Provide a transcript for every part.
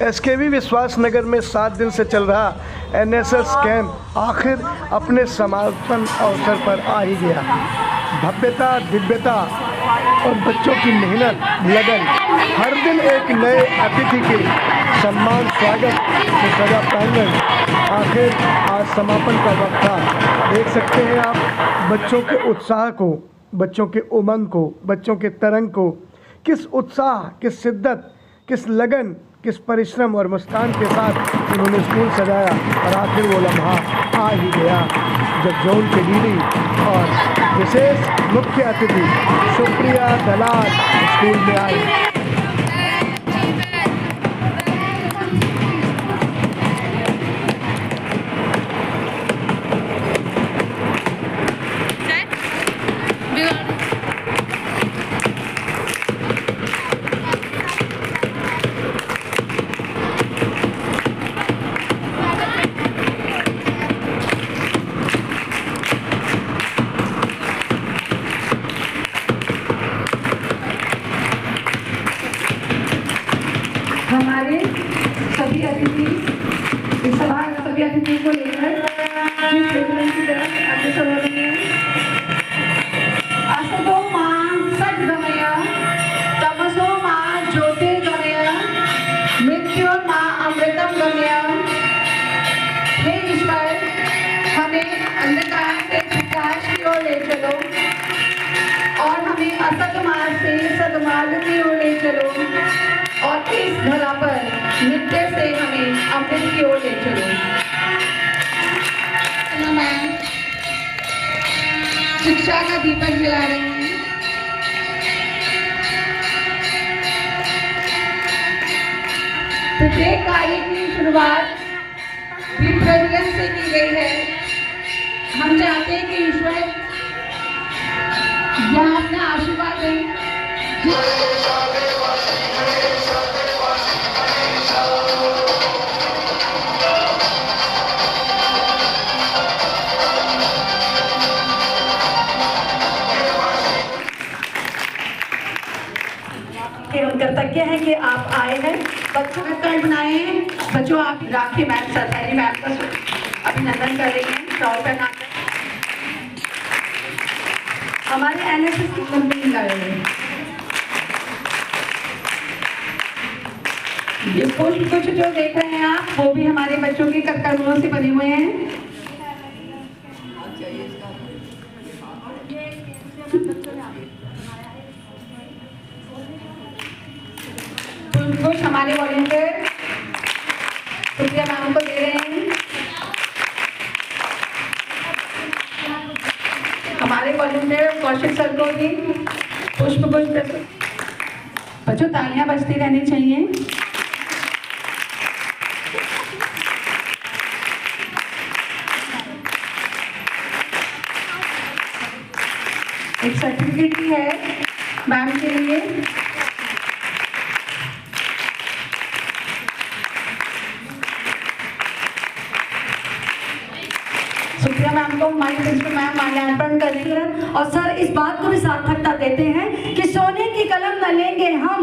SKV विश्वास नगर में 7 दिन से चल रहा एनएसएस कैंप आखिर अपने समापन अवसर पर आ ही गया। भव्यता, दिव्यता और बच्चों की मेहनत, लगन, हर दिन एक नए अतिथि के सम्मान स्वागत से सजा प्रांगण आखिर आज समापन का वक्त था। देख सकते हैं आप बच्चों के उत्साह को, बच्चों के उमंग को, बच्चों के तरंग को, किस उत्साह, किस शिद्दत, किस लगन, किस परिश्रम और मुस्कान के साथ उन्होंने स्कूल सजाया। और आखिर वो लम्हा आ ही गया जब जोन के डीडी और विशेष मुख्य अतिथि सुप्रिया दलाल स्कूल में आई। हमारे सभी अतिथि इस सभा सभी अतिथियों को लेकर की तरफ अग्रसर हो रहे हैं। असतो मां सद्गमय तमसो मां ज्योतिर्गमय मृत्योर्मां अमृतम गमय। हे ईश्वर, हमें अंधकार से प्रकाश की ओर ले चलो और हमें असत मार्ग से सद्मार्ग की ओर ले चलो और इस धरा पर नित्य से हमें अमृत की ओर ले चलो। मैम शिक्षा का दीपक जला रहे हैं। प्रत्येक कार्य की शुरुआत दीप प्रज्वलन से की गई है। हम चाहते हैं कि ईश्वर यहाँ अपना आशीर्वाद दें। हम कृतज्ञ हैं कि आप आए हैं, बच्चों ने कार्ड बनाए हैं। बच्चों, आप राखी मैम सरदारी मैम का अभिनंदन कर रही हैं शॉल पहनाकर। हमारे एनएसएस की कंपनी कर रहे हैं। ये कुछ जो देख रहे हैं आप, वो भी हमारे बच्चों के कर्मों से बने हुए हैं। कुछ हमारे वॉलंटियर सुप्रिया मैम को दे रहे हैं। हमारे वॉलंटियर कौशिक सर को भी पुष्प बच्चों तालियां बजती रहनी चाहिए। एक सर्टिफिकेट भी है मैम के लिए। सुप्रिया मैम को हमारी प्रिंसिपल मैम माल्यार्पण करेंगे और सर इस बात को भी सार्थकता देते हैं कि सोने की कलम न लेंगे हम,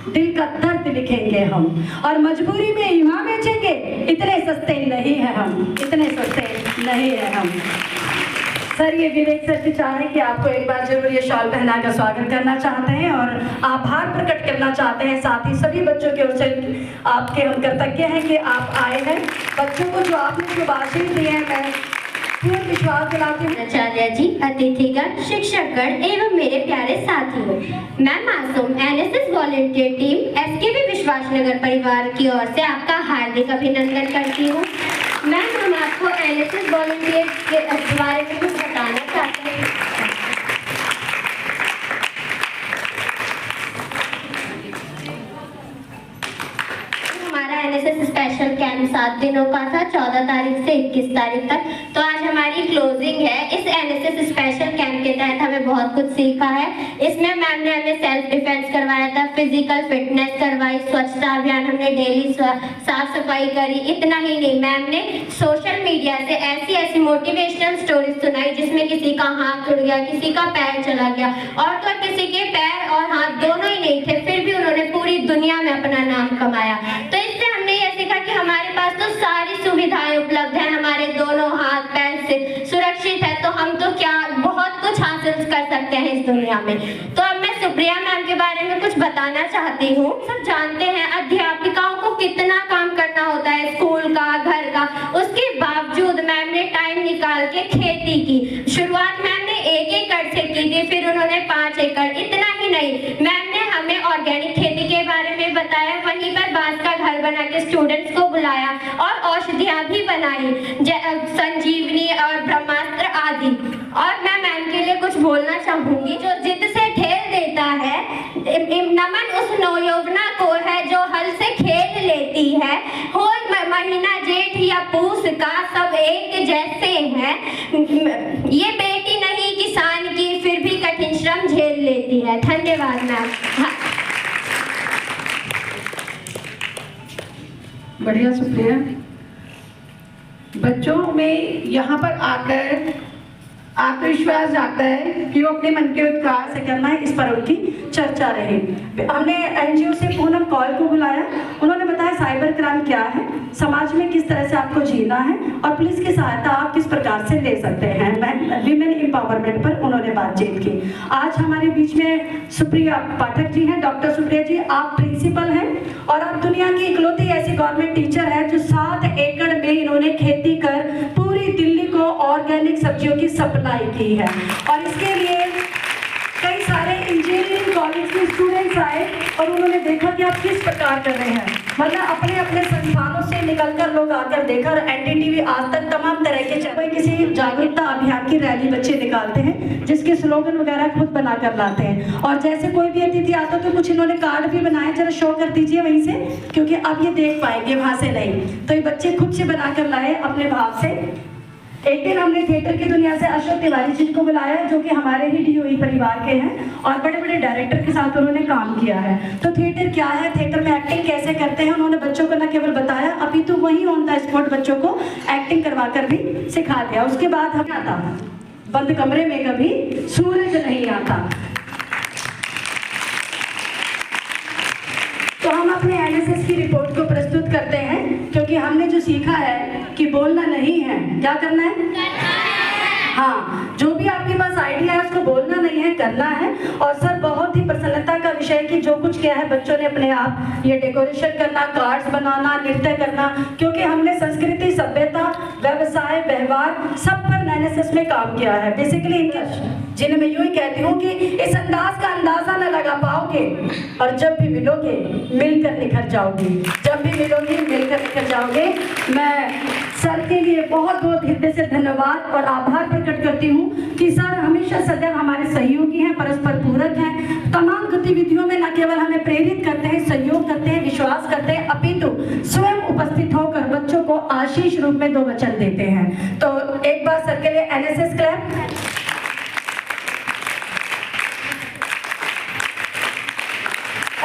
दिल का दर्द लिखेंगे हम, और मजबूरी में युवा बेचेंगे। इतने सस्ते नहीं है हम, इतने सस्ते नहीं है हम। सर, ये विवेक सर की चाह है कि आपको एक बार जरूर ये शॉल पहना कर स्वागत करना चाहते हैं और आभार प्रकट करना चाहते हैं। साथ ही सभी बच्चों की ओर से आपके हम कृतज्ञ हैं कि आप आए हैं। बच्चों को जो आपने शुभाशीष दिए हैं, मैं पूर्ण विश्वास दिलाती हूँ। आचार्य जी, अतिथिगण, शिक्षकगण एवं मेरे प्यारे साथियों, मैं मासूम एनएसएस वॉलंटियर टीम एसकेवी विश्वास नगर परिवार की ओर से आपका हार्दिक अभिनंदन करती हूँ। मैम, हम आपको एनएसएस वॉलंटियर के बारे में कुछ बताना चाहते हैं। हमारा एनएसएस स्पेशल कैंप 7 दिनों का था, 14 तारीख से 21 तारीख तक। तो आज हमारी क्लोजिंग है। इस एनएसएस स्पेशल कैंप के तहत हमें बहुत कुछ सीखा है। इसमें मैम ने हमें सेल्फ डिफेंस करवाया था, फिजिकल फिटनेस करवाई, स्वच्छता अभियान, हमने डेली साफ सफाई करी। इतना ही नहीं, मैम ने सोशल मीडिया से ऐसी मोटिवेशनल स्टोरीज सुनाई जिसमें किसी का हाथ टूट गया, किसी का पैर चला गया, और तो किसी के पैर और हाथ दोनों ही नहीं थे, फिर भी उन्होंने पूरी दुनिया में अपना नाम कमाया। तो इससे सीखा कि हमारे पास तो सारी सुविधाएं उपलब्ध है, हमारे दोनों हाथ पैर से सुरक्षित है, तो हम तो क्या बहुत कुछ हासिल कर सकते हैं इस दुनिया में। तो अब मैं सुप्रिया मैम के बारे में कुछ बताना चाहती हूँ। सब जानते हैं अध्यापिकाओं को कितना काम करना होता है, स्कूल का, घर का, उसके बावजूद मैम ने टाइम निकाल के खेती की। शुरुआत मैम ने 1 एकड़ से की थी, फिर उन्होंने 5 एकड़। इतना ही नहीं, मैम ने हमें ऑर्गेनिक खेती के बारे में बताया, वहीं पर बांस का घर बना के स्टूडेंट्स को बुलाया और औषधियाँ भी बनाई, संजीवनी और ब्रह्मास्त्र आदि। और मैं मैम के लिए कुछ बोलना चाहूंगी, जो जिद से ढेर देता है, नमन उस नवयौवना को है जो हल से खेल लेती है। हो महीना जेठ या पूस का, सब एक जैसे हैं। ये बेटी नहीं किसान की, फिर भी कठिन श्रम झेल लेती है। धन्यवाद मैम। बढ़िया सुप्रिया। बच्चों में यहाँ पर आकर आत्मविश्वास आता है कि वो अपने मन के उत्कार से करना है, इस पर उनकी चर्चा रही। हमने एनजीओ से पूनम कॉल को बुलाया, उन्होंने बताया साइबर क्राइम क्या है, समाज में किस तरह से आपको जीना है और पुलिस की सहायता आप किस प्रकार से ले सकते हैं। विमेन एम्पावरमेंट पर उन्होंने बातचीत की। आज हमारे बीच में सुप्रिया पाठक जी हैं। डॉक्टर सुप्रिया जी, आप प्रिंसिपल हैं और आप दुनिया की इकलौती ऐसी गवर्नमेंट टीचर है जो 7 एकड़ में इन्होंने खेती कर पूरी दिल्ली को ऑर्गेनिक सब्जियों की सप्लाई की है। और इसके लिए कई सारे इंजीनियरिंग कॉलेज के स्टूडेंट्स आए और उन्होंने देखा कि आप किस प्रकार कर रहे हैं, वरना अपने अपने संस्थानों से निकलकर लोग आकर देखा। और एनडीटीवी आज तक तमाम तरह के कोई किसी जागरूकता अभियान की रैली बच्चे निकालते हैं जिसके स्लोगन वगैरह खुद बनाकर लाते हैं। और जैसे कोई भी अतिथि आता तो कुछ इन्होंने कार्ड भी बनाए, जरा शो कर दीजिए वहीं से, क्योंकि आप ये देख पाएंगे वहां से नहीं। तो ये बच्चे खुद से बनाकर लाए अपने भाव से। एक दिन हमने थिएटर की दुनिया से अशोक तिवारी जी को बुलाया, जो कि हमारे ही डीओई परिवार के हैं और बड़े बड़े डायरेक्टर के साथ उन्होंने काम किया है। तो थिएटर क्या है, थिएटर में एक्टिंग कैसे करते हैं, उन्होंने बच्चों को न केवल बताया, अभी तो वहीं ऑन द स्पॉट बच्चों को एक्टिंग करवा कर भी सिखा दिया। उसके बाद हम आता, बंद कमरे में कभी सूरज नहीं आता। तो हम अपने एनएसएस की रिपोर्ट को प्रस्तुत करते हैं, क्योंकि हमने जो सीखा है कि बोलना नहीं है, क्या करना है? हाँ, जो भी आपके पास आइडिया है उसको बोलना नहीं है, करना है। और सर बहुत ही प्रसन्नता का विषय कि जो कुछ किया है बच्चों ने अपने आप, ये डेकोरेशन करना, कार्ड्स बनाना, नृत्य करना, क्योंकि हमने संस्कृति, सभ्यता, व्यवसाय, व्यवहार सब पर एनएसएस में काम किया है। बेसिकली जिन्हें मैं यूं ही कहती हूँ कि इस अंदाज का अंदाजा न लगा पाओगे, और जब भी मिलोगे मिलकर निखर जाओगे, जब भी मिलोगे मिलकर निखर जाओगे। मैं सर के लिए बहुत बहुत हृदय से धन्यवाद और आभार प्रकट करती हूँ कि सर हमेशा सदैव हमारे सहयोगी हैं, परस्पर पूरक हैं। तमाम गतिविधियों में न केवल हमें प्रेरित करते हैं, सहयोग करते हैं, विश्वास करते हैं, अपितु स्वयं उपस्थित होकर बच्चों को आशीष रूप में 2 वचन देते हैं। तो एक बार सर के लिए एनएसएस क्लैप।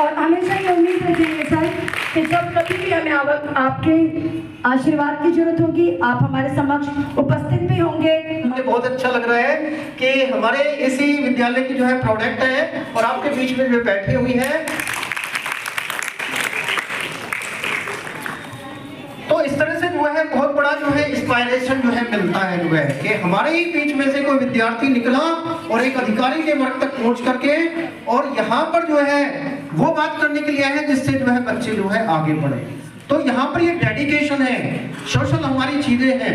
और हमेशा ये उम्मीद रखेंगे सर कि जब कभी भी हमें आपके आशीर्वाद की जरूरत होगी, आप हमारे समक्ष उपस्थित भी होंगे। मुझे बहुत अच्छा लग रहा है कि हमारे इसी विद्यालय की जो है प्रोडक्ट है और आपके बीच में जो बैठी हुई है, तो इस तरह से जो है बहुत बड़ा जो है इंस्पायरेशन जो है मिलता है, जो है कि हमारे ही बीच में से कोई विद्यार्थी निकला और एक अधिकारी के वर्ग तक पहुंच करके और यहाँ पर जो है वो बात करने के लिए है जिससे जो है बच्चे जो है आगे बढ़े। तो यहाँ पर ये डेडिकेशन है, सोशल हमारी चीजें हैं।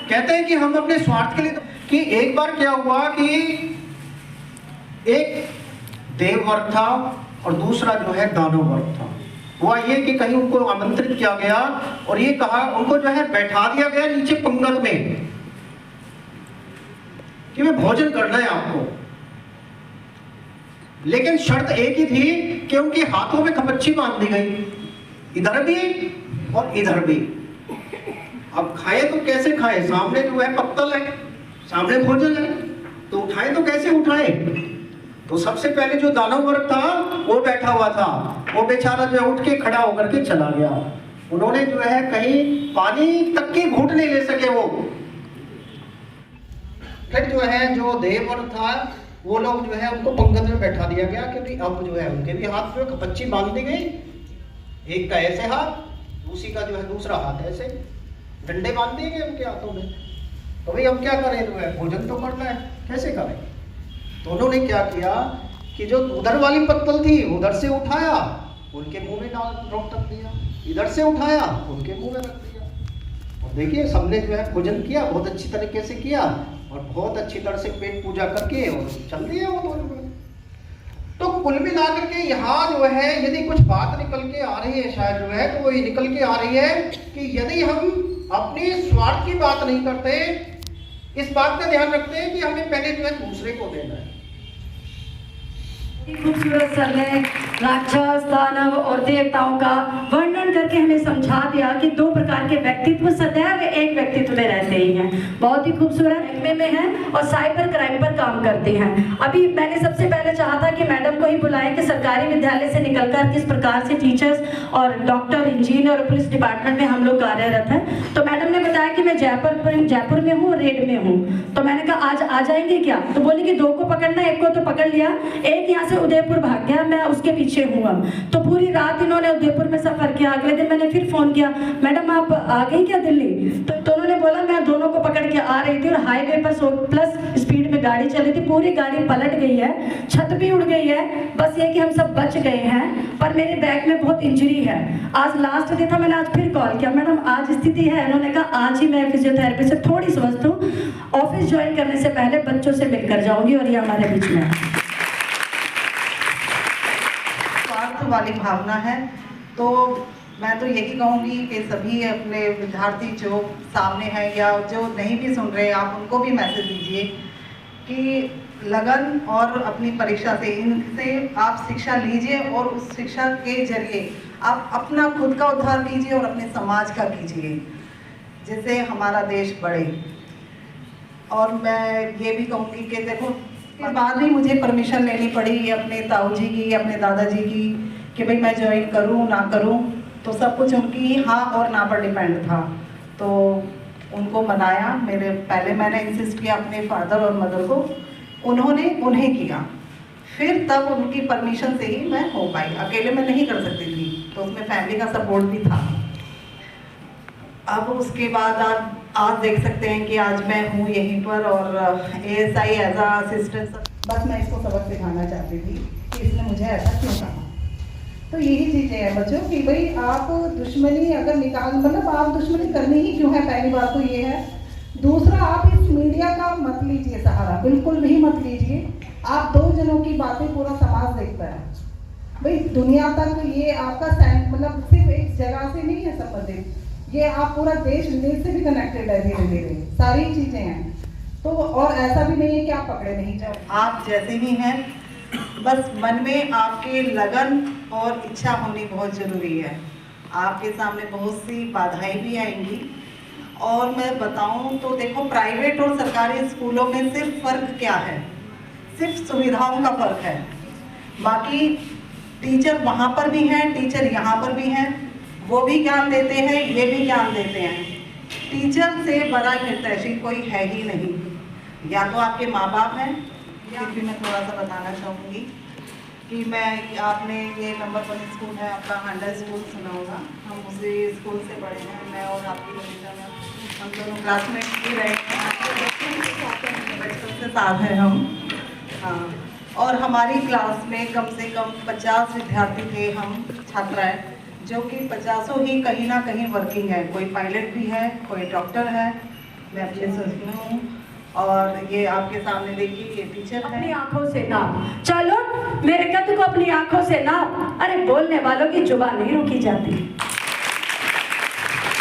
कहते हैं कि हम अपने स्वार्थ के लिए, कि एक बार क्या हुआ कि एक देव वर्ग था और दूसरा जो है दानव वर्ग था। हुआ ये कि कहीं उनको आमंत्रित किया गया और ये कहा, उनको जो है बैठा दिया गया नीचे पंगत में कि वे भोजन करना है आपको, लेकिन शर्त एक ही थी कि उनके हाथों में खपच्ची बांध दी गई, इधर भी और इधर भी। अब खाए तो कैसे खाए, सामने जो है पत्तल है, सामने भोजन है, तो उठाए तो कैसे उठाए। तो सबसे पहले जो दानव वर्ग था वो बैठा हुआ था, वो बेचारा जो है उठ के खड़ा होकर के चला गया। उन्होंने जो है कहीं पानी तक की घूंट नहीं ले सके वो। फिर जो है जो देव वर्ग था वो लोग जो है उनको पंगत में बैठा दिया गया, क्योंकि अब जो है उनके भी हाथ में कपच्ची बांध दी गई, एक का ऐसे हाथ उसी का जो है दूसरा हाथ ऐसे डंडे बांध देंगे उनके हाथों में। तो भाई हम क्या करें, जो है भोजन तो करना है, कैसे करें। तो उन्होंने क्या किया कि जो उधर वाली पत्तल थी उधर से उठाया, उनके मुंह में रख दिया, इधर से उठाया उनके मुंह में रख दिया। और देखिए सबने जो है भोजन किया, बहुत अच्छी तरीके से किया और बहुत अच्छी तरह से पेट पूजा करके और चल दिए वो दोनों। तो कुल मिलाकर के यहाँ जो है यदि कुछ बात निकल के आ रही है, शायद जो है तो वो ये निकल के आ रही है कि यदि हम अपने स्वार्थ की बात नहीं करते, इस बात का ध्यान रखते हैं कि हमें पहले जो है दूसरे को देना है। खूबसूरत सर ने राक्षस, दानव और देवताओं का वर्णन करके हमें समझा दिया कि दो प्रकार के व्यक्तित्व सदैव एक व्यक्तित्व में रहते ही हैं। बहुत ही खूबसूरत महकमे में हैं और साइबर क्राइम पर काम करते हैं। अभी मैंने सबसे पहले चाहा था कि मैडम को ही बुलाएं कि सरकारी विद्यालय से निकलकर किस प्रकार से टीचर्स और डॉक्टर, इंजीनियर और पुलिस डिपार्टमेंट में हम लोग कार्यरत हैं। तो मैडम ने बताया कि मैं जयपुर में हूँ, रेड में हूँ। तो मैंने कहा आज आ जाएंगे क्या, तो बोले कि दो को पकड़ना, एक को तो पकड़ लिया, एक यहाँ से उदयपुर भाग गया, मैं उसके पीछे हूँ। तो पूरी रात इन्होंने उदयपुर में सफर किया। अगले दिन मैंने फिर फोन किया, मैडम आप आ गई क्या दिल्ली? तो उन्होंने बोला मैं दोनों को पकड़ के आ रही थी और हाईवे पर 100+ स्पीड में गाड़ी चली थी, पूरी गाड़ी पलट गई है, छत भी उड़ गई है। बस ये कि हम सब बच गए हैं, पर मेरे बैग में बहुत इंजरी है। आज लास्ट डे था, मैंने आज फिर कॉल किया, मैडम आज स्थिति है? उन्होंने कहा आज ही मैं फिजियोथेरेपी से थोड़ी स्वस्थ हूँ, ऑफिस ज्वाइन करने से पहले बच्चों से मिलकर जाऊंगी और ये हमारे बीच में है। वाली भावना है। तो मैं तो यही कहूँगी कि सभी अपने विद्यार्थी जो सामने हैं या जो नहीं भी सुन रहे, आप उनको भी मैसेज दीजिए कि लगन और अपनी परीक्षा से, इनसे आप शिक्षा लीजिए और उस शिक्षा के जरिए आप अपना खुद का उद्धार कीजिए और अपने समाज का कीजिए, जिससे हमारा देश बढ़े। और मैं ये भी कहूँगी कि देखो, इसके बाद भी मुझे परमिशन लेनी पड़ी अपने ताऊ जी की, अपने दादाजी की, कि भाई मैं ज्वाइन करूं ना करूं। तो सब कुछ उनकी हाँ और ना पर डिपेंड था। तो उनको मनाया, पहले मैंने इंसिस्ट किया अपने फादर और मदर को, उन्होंने उन्हें किया, फिर तब उनकी परमिशन से ही मैं हो पाई। अकेले मैं नहीं कर सकती थी, तो उसमें फैमिली का सपोर्ट भी था। अब उसके बाद आप आज देख सकते हैं कि आज मैं हूँ यहीं पर और ASI एज अ असिस्टेंट। बस मैं इसको सबक सिखाना चाहती थी कि इसने मुझे ऐसा क्यों कहा। तो यही चीज़ें हैं बच्चों कि भाई आप दुश्मनी अगर मतलब आप दुश्मनी करनी ही क्यों है, पहली बात तो ये है। दूसरा, आप इस मीडिया का मत लीजिए सहारा, बिल्कुल भी मत लीजिए। आप दो जनों की बातें पूरा समाज देखता है भाई, दुनिया तक ये आपका मतलब सिर्फ एक जगह से नहीं है संबंधित, ये आप पूरा देश विदेश से भी कनेक्टेड है, धीरे धीरे सारी चीज़ें हैं। तो और ऐसा भी नहीं है कि आप पकड़े नहीं जाओ, आप जैसे ही हैं, बस मन में आपके लगन और इच्छा होनी बहुत ज़रूरी है। आपके सामने बहुत सी बाधाएं भी आएंगी। और मैं बताऊं तो देखो, प्राइवेट और सरकारी स्कूलों में सिर्फ फ़र्क क्या है, सिर्फ सुविधाओं का फ़र्क है। बाकी टीचर वहाँ पर भी हैं, टीचर यहाँ पर भी हैं, वो भी ज्ञान देते हैं, ये भी ज्ञान देते हैं। टीचर से बड़ा हितैषी कोई है ही नहीं, या तो आपके माँ बाप हैं। या भी मैं थोड़ा सा बताना चाहूँगी कि आपने ये नंबर 1 स्कूल है आपका, हांडा स्कूल सुना होगा, हम उसी स्कूल से पढ़े हैं। मैं और आपकी ललिता मैम, हम दोनों क्लासमेट ही रहे हैं, बचपन से साथ हैं हम। हाँ, और हमारी क्लास में कम से कम 50 विद्यार्थी थे, हम छात्राएँ, जो कि 50 ही कहीं ना कहीं वर्किंग है। कोई पायलट भी है, कोई डॉक्टर है, मैं अपने सोचती हूँ। और ये आपके सामने देखिए, ये टीचर है। अपनी आंखों से नाप, चलो मेरे कद को अपनी आंखों से नाप। अरे बोलने वालों की जुबान नहीं रोकी जाती।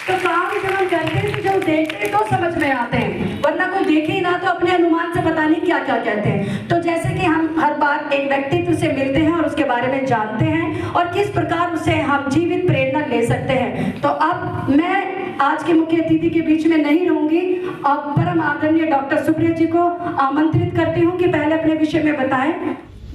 तो काम जब हम करते हैं तो जब देखते हैं तो समझ में आते हैं, वरना कोई देखे ही ना तो अपने अनुमान से पता नहीं क्या क्या कहते हैं। तो जैसे कि हम हर बार एक व्यक्तित्व से मिलते हैं और उसके बारे में जानते हैं और किस प्रकार उससे हम जीवित प्रेरणा ले सकते हैं। तो अब मैं आज के मुख्य अतिथि के बीच में नहीं रहूंगी। अब परम आदरणीय डॉक्टर सुप्रिया जी को आमंत्रित करती हूँ कि पहले अपने विषय में बताएं।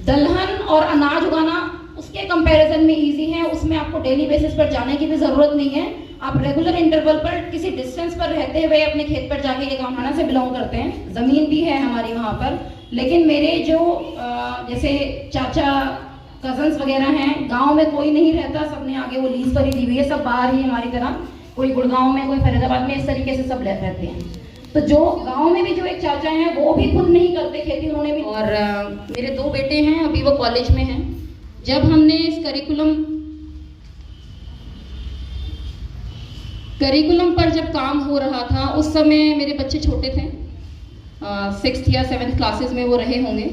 दलहन और अनाज उगाना उसके कंपैरिजन में इजी है, उसमें आपको डेली बेसिस पर जाने की भी ज़रूरत नहीं है। आप रेगुलर इंटरवल पर किसी डिस्टेंस पर रहते हुए अपने खेत पर जाके, एक हरियाणा से बिलोंग करते हैं, ज़मीन भी है हमारी वहाँ पर। लेकिन मेरे जो जैसे चाचा कजन्स वगैरह हैं, गांव में कोई नहीं रहता, सबने आगे वो लीज पर ही दी हुई है, सब बाहर ही हमारी तरह, कोई गुड़गांव में, कोई फरीदाबाद में, इस तरीके से सब रहते हैं। तो जो गांव में भी जो एक चाचा हैं वो भी खुद नहीं करते खेती, उन्होंने भी, और मेरे 2 बेटे हैं, अभी वो कॉलेज में हैं। जब हमने इस करिकुलम पर जब काम हो रहा था, उस समय मेरे बच्चे छोटे थे, 6th या 7th क्लासेस में वो रहे होंगे।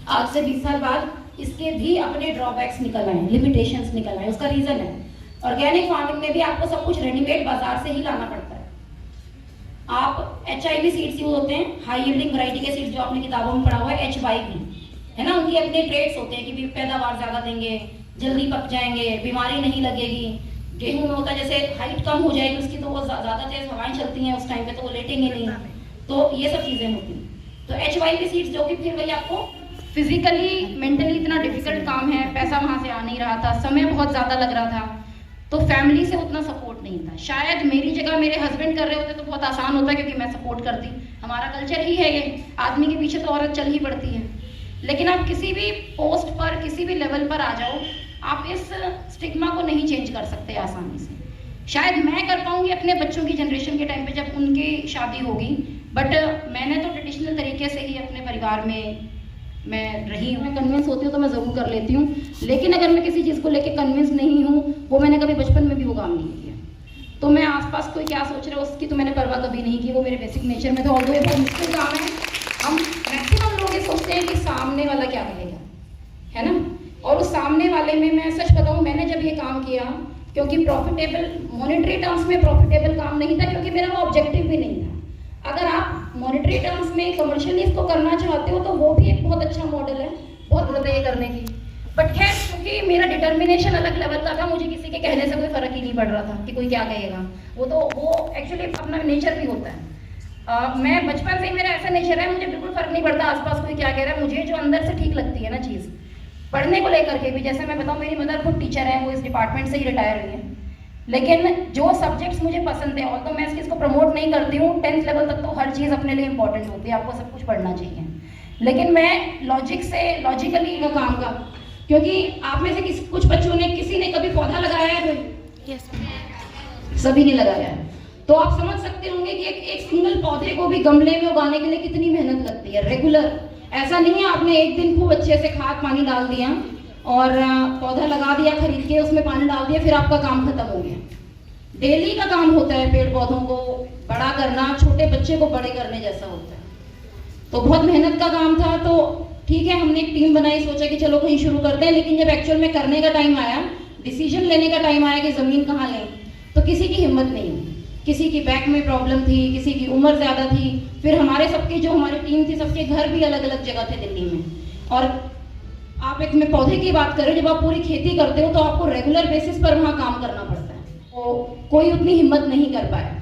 आज से 20 साल बाद इसके भी अपने ड्रॉबैक्स निकल आए, लिमिटेशंस निकल आए। उसका रीजन है ऑर्गेनिक फार्मिंग में भी आपको सब कुछ रेडीमेड बाजार से ही लाना पड़ता है। आप HIV सीड्स यूज होते हैं, हाई यील्डिंग वैरायटी के सीड्स जो आपने किताबों में पढ़ा हुआ है, HYV है ना, उनकी अपने ट्रेड्स होते हैं कि पैदावार ज्यादा देंगे, जल्दी पक जाएंगे, बीमारी नहीं लगेगी। गेहूं में होता है जैसे हाइट कम हो जाएगी उसकी, तो वो ज्यादा तेज हवाएं चलती हैं उस टाइम पे, तो वो लेटेंगे नहीं, तो ये सब चीजें होती हैं। तो HYV सीड्स जो कि फिर वही आपको फिजिकली मेंटली इतना डिफिकल्ट काम है, पैसा वहाँ से आ नहीं रहा था, समय बहुत ज़्यादा लग रहा था, तो फैमिली से उतना सपोर्ट नहीं था। शायद मेरी जगह मेरे हस्बैंड कर रहे होते तो बहुत आसान होता, क्योंकि मैं सपोर्ट करती, हमारा कल्चर ही है ये, आदमी के पीछे तो औरत चल ही पड़ती है। लेकिन आप किसी भी पोस्ट पर, किसी भी लेवल पर आ जाओ, आप इस स्टिग्मा को नहीं चेंज कर सकते आसानी से। शायद मैं कर पाऊंगी अपने बच्चों की जनरेशन के टाइम पे जब उनकी शादी होगी, बट मैंने तो ट्रेडिशनल तरीके से ही अपने परिवार में मैं रही हूँ। मैं कन्विंस होती हूँ तो मैं ज़रूर कर लेती हूँ, लेकिन अगर मैं किसी चीज़ को लेके कन्विंस नहीं हूँ, वो मैंने कभी बचपन में भी वो काम नहीं किया, तो मैं आसपास कोई क्या सोच रहा है उसकी तो मैंने परवाह कभी नहीं की, वो मेरे बेसिक नेचर में था। ऑल्दो ये बहुत मुश्किल काम है, हम मैक्सिमम लोग ये सोचते हैं कि सामने वाला क्या कहेगा, है ना, और उस सामने वाले में मैं सच बताऊँ, मैंने जब ये काम किया, क्योंकि प्रॉफिटेबल मॉनेटरी टर्म्स में प्रॉफिटेबल काम नहीं था, क्योंकि मेरा वो ऑब्जेक्टिव भी नहीं था। अगर आप मॉनेटरी टर्म्स में कमर्शियली इसको करना चाहते हो तो वो भी एक बहुत अच्छा मॉडल है, बहुत जरूरत है ये करने की। बट खैर, क्योंकि मेरा डिटर्मिनेशन अलग लेवल का था, मुझे किसी के कहने से कोई फर्क ही नहीं पड़ रहा था कि कोई क्या कहेगा, वो एक्चुअली अपना नेचर भी होता है। मैं बचपन से ही मेरा ऐसा नेचर है, मुझे बिल्कुल फर्क नहीं पड़ता आसपास कोई क्या कह रहा है, मुझे जो अंदर से ठीक लगती है ना चीज़, पढ़ने को लेकर के भी, जैसे मैं बताऊँ, मेरी मदर खुद टीचर है, वो इस डिपार्टमेंट से ही रिटायर हुई है, लेकिन जो सब्जेक्ट्स मुझे पसंद है, और तो मैं इस चीज़ को प्रमोट नहीं करती हूँ, 10th लेवल तक तो हर चीज़ अपने लिए इंपॉर्टेंट होती है, आपको सब कुछ पढ़ना चाहिए, लेकिन मैं लॉजिकली का काम का, क्योंकि आप में से कुछ बच्चों ने, किसी ने कभी पौधा लगाया है कोई? yes. सभी ने लगाया है, तो आप समझ सकते होंगे कि एक सिंगल पौधे को भी गमले में उगाने के लिए कितनी मेहनत लगती है, रेगुलर। ऐसा नहीं है आपने एक दिन खूब अच्छे से खाद पानी डाल दिया और पौधा लगा दिया खरीद के, उसमें पानी डाल दिया, फिर आपका काम खत्म हो गया। डेली का काम होता है पेड़ पौधों को बड़ा करना, छोटे बच्चे को बड़े करने जैसा होता है, तो बहुत मेहनत का काम था। तो ठीक है, हमने एक टीम बनाई, सोचा कि चलो कहीं शुरू करते हैं, लेकिन जब एक्चुअल में करने का टाइम आया, डिसीजन लेने का टाइम आया कि ज़मीन कहाँ लें, तो किसी की हिम्मत नहीं हुई, किसी की बैक में प्रॉब्लम थी, किसी की उम्र ज़्यादा थी, फिर हमारे सबकी जो हमारी टीम थी, सबके घर भी अलग अलग जगह थे दिल्ली में। और आप एक में पौधे की बात करें, जब आप पूरी खेती करते हो तो आपको रेगुलर बेसिस पर वहाँ काम करना पड़ता है, तो कोई उतनी हिम्मत नहीं कर पाया।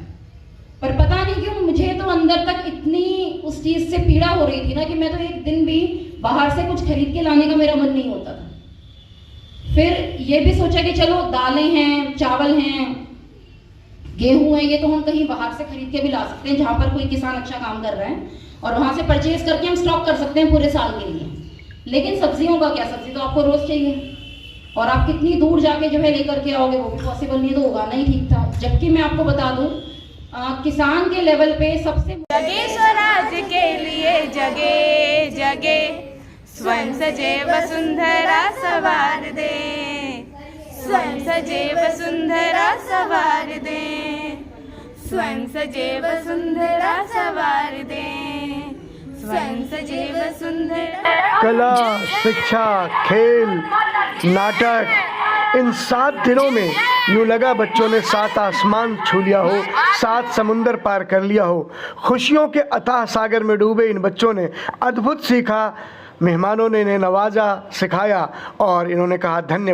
पर पता नहीं क्यों मुझे तो अंदर तक इतनी उस चीज़ से पीड़ा हो रही थी ना, कि मैं तो एक दिन भी बाहर से कुछ खरीद के लाने का मेरा मन नहीं होता था। फिर ये भी सोचा कि चलो दालें हैं, चावल हैं, गेहूं है, ये तो हम कहीं बाहर से खरीद के भी ला सकते हैं, जहाँ पर कोई किसान अच्छा काम कर रहा है, और वहाँ से परचेज करके हम स्टॉक कर सकते हैं पूरे साल के लिए। लेकिन सब्जियों का क्या, सब्जी तो आपको रोज चाहिए, और आप कितनी दूर जाके जो है लेकर के आओगे, वो भी पॉसिबल नहीं, तो उगाना ही ठीक था। जबकि मैं आपको बता दूं, किसान के लेवल पे सबसे जगे स्वराज के लिए जगे जगे, स्वयं सजे वसुंधरा सवार दे, स्वयं सजे वसुंधरा सवार दे, स्वयं सजे वसुंधरा सवार दे, स्वयं सजे वसुंधरा। कला, शिक्षा, खेल, नाटक, इन 7 दिनों में यूँ लगा बच्चों ने 7 आसमान छू लिया हो, 7 समुंदर पार कर लिया हो। खुशियों के अथाह सागर में डूबे इन बच्चों ने अद्भुत सीखा, मेहमानों ने इन्हें नवाजा, सिखाया, और इन्होंने कहा धन्यवाद।